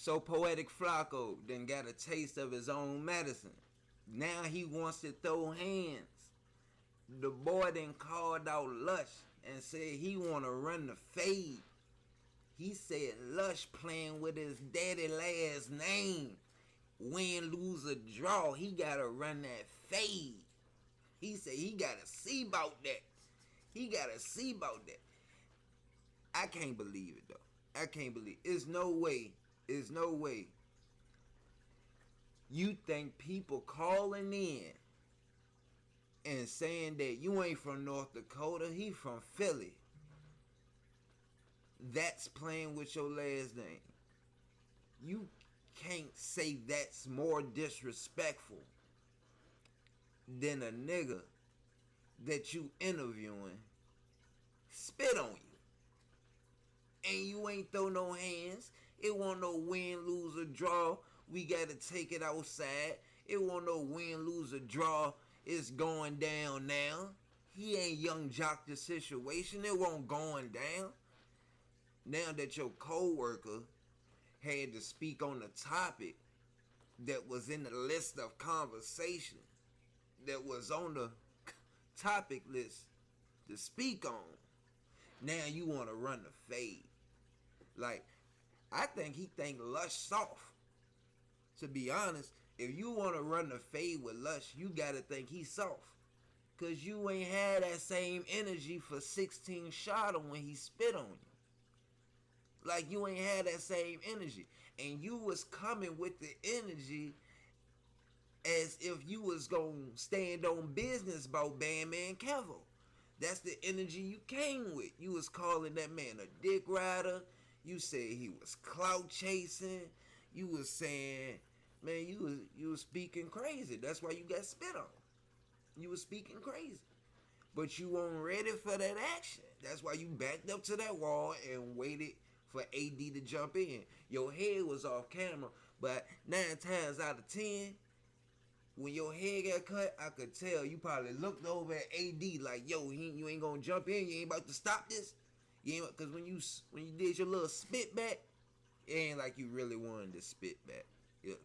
So Poetik Flakko then got a taste of his own medicine. Now he wants to throw hands. The boy then called out Lush and said he want to run the fade. He said Lush playing with his daddy last name. Win, lose, or draw, he got to run that fade. He said he got to see about that. He got to see about that. I can't believe it, though. I can't believe it. There's no way. There's no way. You think people calling in and saying that you ain't from North Dakota, he from Philly, that's playing with your last name. You can't say that's more disrespectful than a nigga that you interviewing spit on you. And you ain't throw no hands. It won't no win, lose, or draw. We gotta take it outside. It won't no win, lose, or draw. It's going down now. He ain't Young Jock the situation. It won't going down. Now that your co-worker had to speak on the topic that was in the list of conversation, that was on the topic list to speak on, now you want to run the fade. Like, I think he think Lush soft. To be honest, if you want to run the fade with Lush, you got to think he's soft. Because you ain't had that same energy for 16 shot on when he spit on you. Like, you ain't had that same energy. And you was coming with the energy as if you was going to stand on business about Bandman Kevo. That's the energy you came with. You was calling that man a dick rider. You said he was clout chasing. You was saying, man, you was speaking crazy. That's why you got spit on. You was speaking crazy. But you weren't ready for that action. That's why you backed up to that wall and waited for AD to jump in. Your head was off camera, but 9 times out of 10, when your head got cut, I could tell you probably looked over at AD like, yo, you ain't gonna jump in. You ain't about to stop this. You ain't, cause when you did your little spit back, it ain't like you really wanted to spit back. Yeah.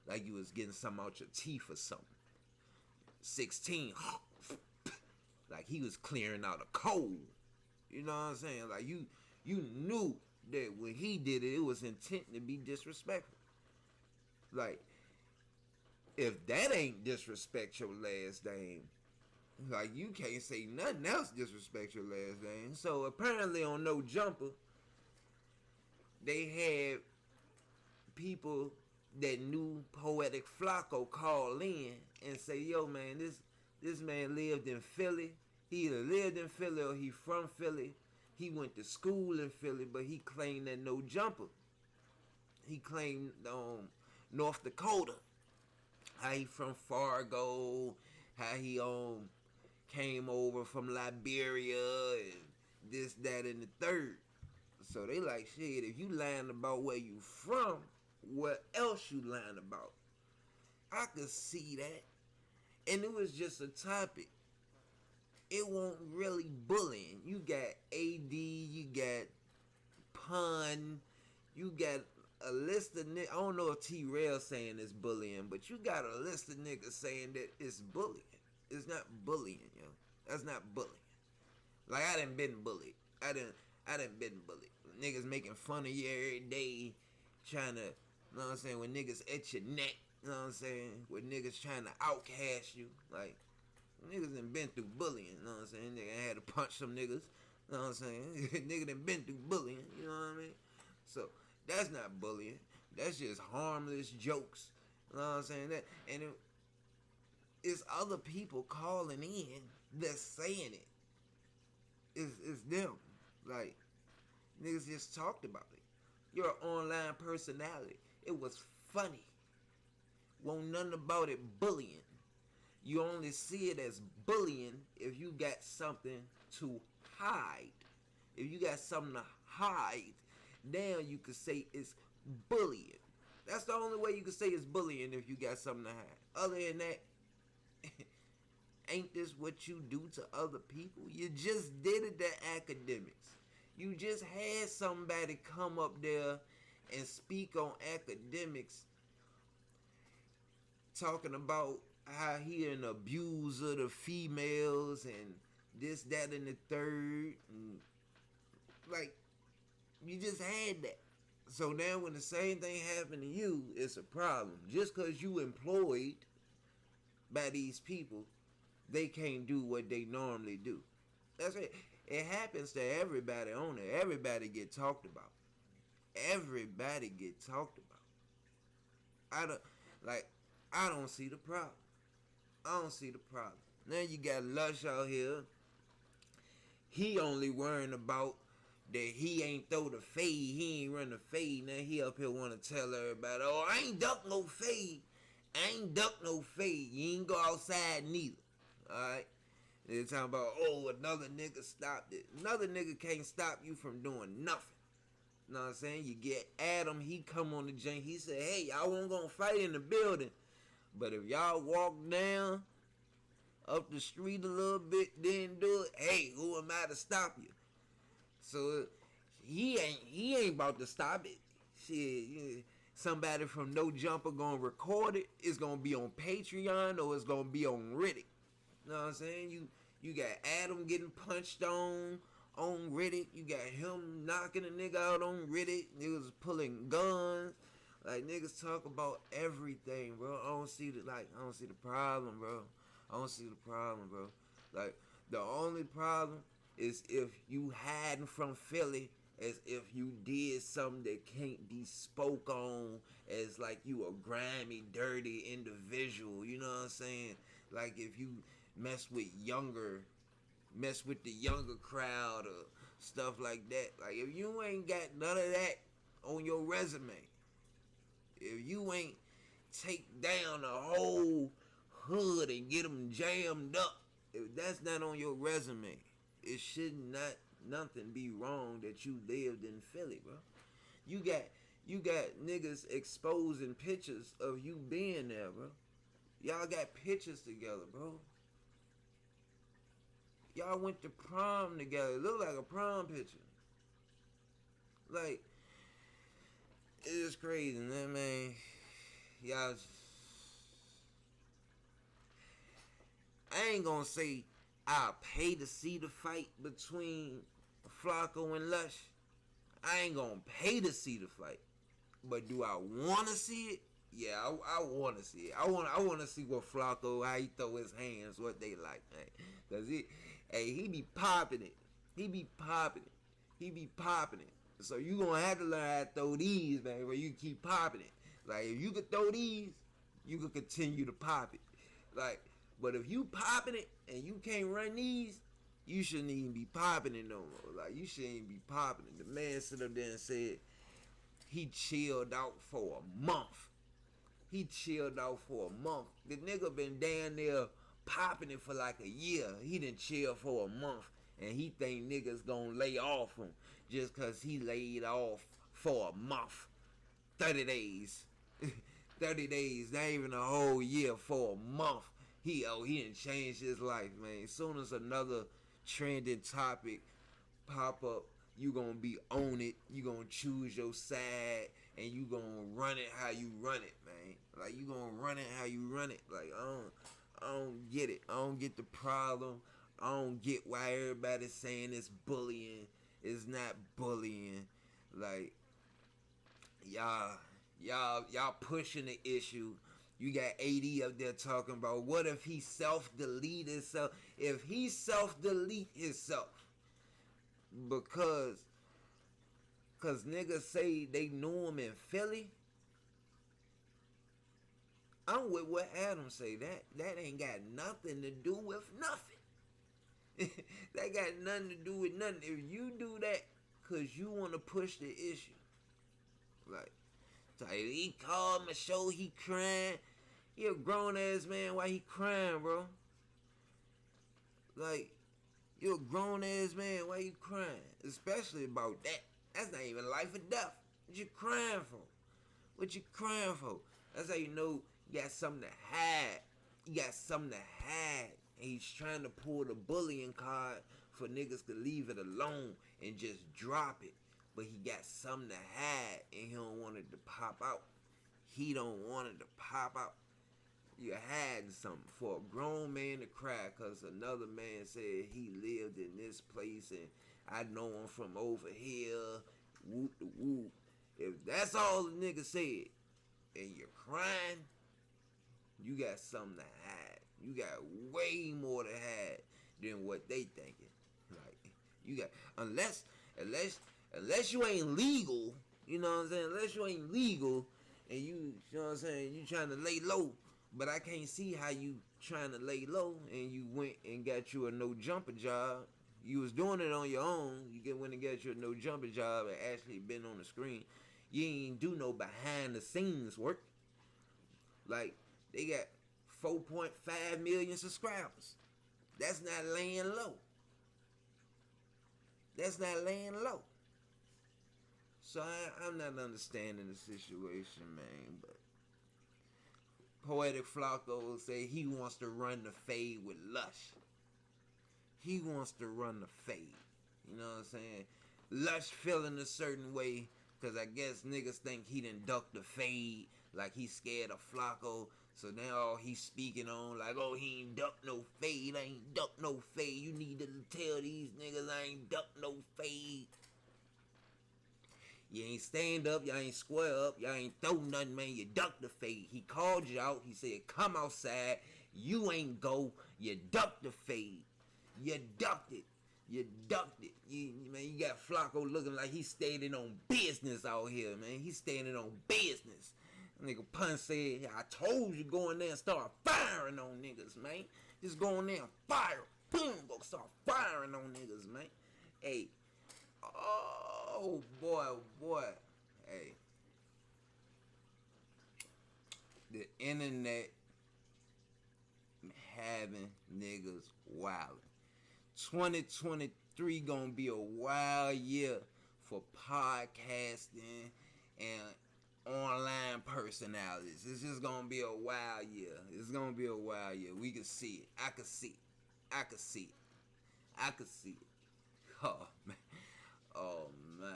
Like you was getting something out your teeth or something. 16, like he was clearing out a cold. You know what I'm saying? Like you knew that when he did it, it was intent to be disrespectful. Like, if that ain't disrespect your last name, like you can't say nothing else disrespect your last name. So apparently on No Jumper, they had people that knew Poetik Flakko call in and say, yo man, this man lived in Philly. He either lived in Philly or he from Philly. He went to school in Philly, but he claimed that No Jumper. He claimed North Dakota. How he from Fargo, how he came over from Liberia and this, that, and the third. So they like, shit, if you lying about where you from, what else you lying about? I could see that. And it was just a topic. It wasn't really bullying. You got AD, you got Pun, you got a list of niggas. I don't know if T-Rell saying it's bullying, but you got a list of niggas saying that it's bullying. It's not bullying, yo. That's not bullying. Like, I done been bullied. I done been bullied. Niggas making fun of you every day, trying to, you know what I'm saying, when niggas at your neck, you know what I'm saying, when niggas trying to outcast you. Like, niggas done been through bullying, you know what I'm saying. Nigga had to punch some niggas, you know what I'm saying. Nigga done been through bullying, you know what I mean. So that's not bullying. That's just harmless jokes. You know what I'm saying? That, and it's other people calling in that's saying it. It's them. Like, niggas just talked about it. You're an online personality. It was funny. Won't nothing about it bullying. You only see it as bullying if you got something to hide. If you got something to hide, now you could say it's bullying. That's the only way you could say it's bullying, if you got something to hide. Other than that, ain't this what you do to other people? You just did it to academics. You just had somebody come up there and speak on academics, talking about how he an abuser of the females and this, that, and the third. And like, you just had that. So now when the same thing happened to you, it's a problem. Just because you employed by these people, they can't do what they normally do. That's it. It happens to everybody on there. Everybody get talked about. Everybody get talked about. I don't see the problem. I don't see the problem. Now you got Lush out here. He only worrying about that he ain't throw the fade. He ain't run the fade. Now he up here want to tell everybody, oh, I ain't duck no fade. I ain't duck no fade. You ain't go outside neither. Alright? They're talking about, oh, another nigga stopped it. Another nigga can't stop you from doing nothing. You know what I'm saying? You get Adam, he come on the jank. He said, hey, y'all won't gonna fight in the building. But if y'all walk down up the street a little bit, then do it, hey, who am I to stop you? So he ain't about to stop it. Shit, somebody from No Jumper gonna record it. It's gonna be on Patreon or it's gonna be on Reddit. You know what I'm saying? You got Adam getting punched on Reddit. You got him knocking a nigga out on Reddit. Niggas pulling guns. Like, niggas talk about everything, bro. I don't see the problem, bro. I don't see the problem, bro. Like, the only problem is if you hiding from Philly, as if you did something that can't be spoke on, as like you a grimy, dirty individual. You know what I'm saying? Like, if you mess with the younger crowd or stuff like that. Like, if you ain't got none of that on your resume, if you ain't take down the whole hood and get them jammed up, if that's not on your resume, it should not nothing be wrong that you lived in Philly, bro. You got niggas exposing pictures of you being there, bro. Y'all got pictures together, bro. Y'all went to prom together. It looked like a prom picture. Like, it is crazy, man. Y'all, I ain't gonna say I'll pay to see the fight between Flakko and Lush. I ain't gonna pay to see the fight. But do I wanna see it? Yeah, I wanna see it. I wanna see what Flakko, how he throw his hands, what they like, man. Cause he be popping it. He be popping it. So you gonna have to learn how to throw these, man, where you keep popping it. Like, if you could throw these, you could continue to pop it. Like, but if you popping it and you can't run these, you shouldn't even be popping it no more. Like, you shouldn't even be popping it. The man stood up there and said he chilled out for a month. The nigga been down there popping it for like a year. He done chill for a month. And he think niggas gonna lay off him just cause he laid off for a month. 30 days. 30 days, not even a whole year, for a month. He done changed his life, man. As soon as another trending topic pop up, you gonna be on it. You gonna choose your side, and you gonna run it how you run it, man. Like, you gonna run it how you run it. Like, I don't get it. I don't get the problem. I don't get why everybody's saying it's bullying. It's not bullying. Like, y'all pushing the issue. You got AD up there talking about, what if he self-delete himself? If he self-delete himself because niggas say they knew him in Philly, I'm with what Adam say. That ain't got nothing to do with nothing. That got nothing to do with nothing. If you do that because you want to push the issue, like, he called my show, he crying. He a grown ass man, why he crying, bro? Like, you a grown ass man, why you crying? Especially about that. That's not even life or death. What you crying for? That's how you know you got something to hide. And he's trying to pull the bullying card for niggas to leave it alone and just drop it. But he got something to hide and he don't want to pop out. He don't want it to pop out. You're hiding something for a grown man to cry because another man said he lived in this place and I know him from over here. Whoop the whoop. If that's all the nigga said and you're crying, you got something to hide. You got way more to hide than what they thinking. Like you got unless you ain't legal, you know what I'm saying? Unless you ain't legal and you know what I'm saying, you trying to lay low. But I can't see how you trying to lay low and you went and got you a no jumper job. You was doing it on your own. You went and got you a no jumper job and actually been on the screen. You ain't do no behind the scenes work. Like they got 4.5 million subscribers. That's not laying low. That's not laying low. So I'm not understanding the situation, man. But Poetik Flakko say he wants to run the fade with Lush. He wants to run the fade. You know what I'm saying? Lush feeling a certain way because I guess niggas think he done ducked the fade like he's scared of Flakko. So now all he's speaking on like, oh, he ain't ducked no fade. I ain't ducked no fade. You need to tell these niggas I ain't ducked no fade. You ain't stand up, y'all ain't square up, y'all ain't throw nothing, man. You ducked the fade. He called you out. He said, come outside. You ain't go. You ducked the fade. You ducked it. You ducked it. Man, you got Flakko looking like he's standing on business out here, man. He's standing on business. Nigga Pun said, I told you go in there and start firing on niggas, man. Just go in there and fire. Boom, go start firing on niggas, man. Hey. Oh boy, oh boy. Hey. The internet having niggas wildin'. 2023 gonna be a wild year for podcasting and online personalities. It's just gonna be a wild year. It's gonna be a wild year. We can see it. I can see it. I can see it. I can see it. Oh man. Oh man.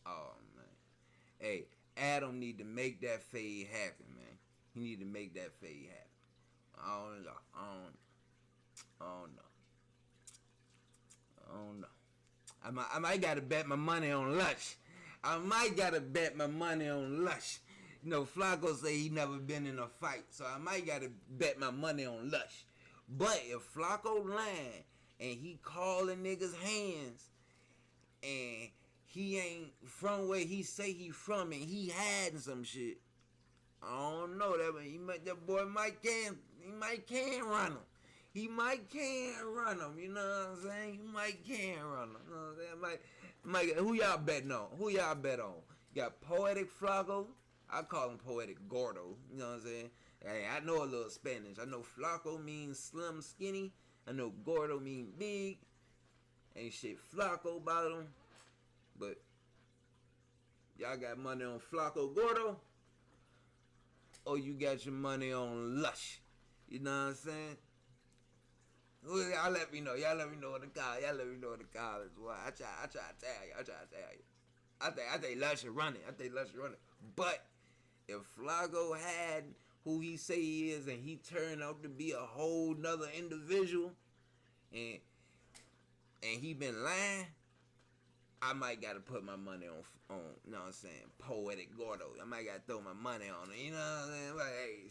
Oh man. Hey, Adam need to make that fade happen, man. He need to make that fade happen. I don't know. I don't know. I don't know. I might gotta bet my money on Lush. I might gotta bet my money on Lush. You know, Flakko say he never been in a fight, so I might gotta bet my money on Lush. But if Flakko lying and he calling niggas hands and he ain't from where he say he from and he hiding some shit, I don't know. That boy might can run him. He might can run him, you know what I'm saying? He might can run him. You know what I'm saying? Who y'all betting on? Who y'all bet on? You got Poetik Flakko. I call him Poetik Gordo. You know what I'm saying? Hey, I know a little Spanish. I know Flakko means slim, skinny. I know Gordo means big. Ain't shit Flakko about him. But y'all got money on Flakko Gordo? Or you got your money on Lush? You know what I'm saying? Y'all let me know. Y'all let me know in the comments. Y'all let me know in the comments. Why? I try to tell you. I think Lush is running. But if Flakko had who he say he is and he turned out to be a whole nother individual and he been lying, I might gotta put my money on you know what I'm saying, Poetik Gordo. I might gotta throw my money on it, you know what I'm saying? Like, hey,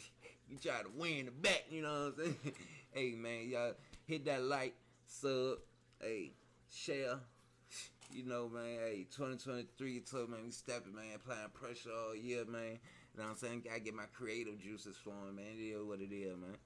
you try to win the bet, you know what I'm saying? Hey man, y'all hit that like, sub, hey, share. You know, man, hey, 2023 took, man, we stepping, man, applying pressure all year, man. You know what I'm saying? Gotta get my creative juices flowing, man. It is what it is, man.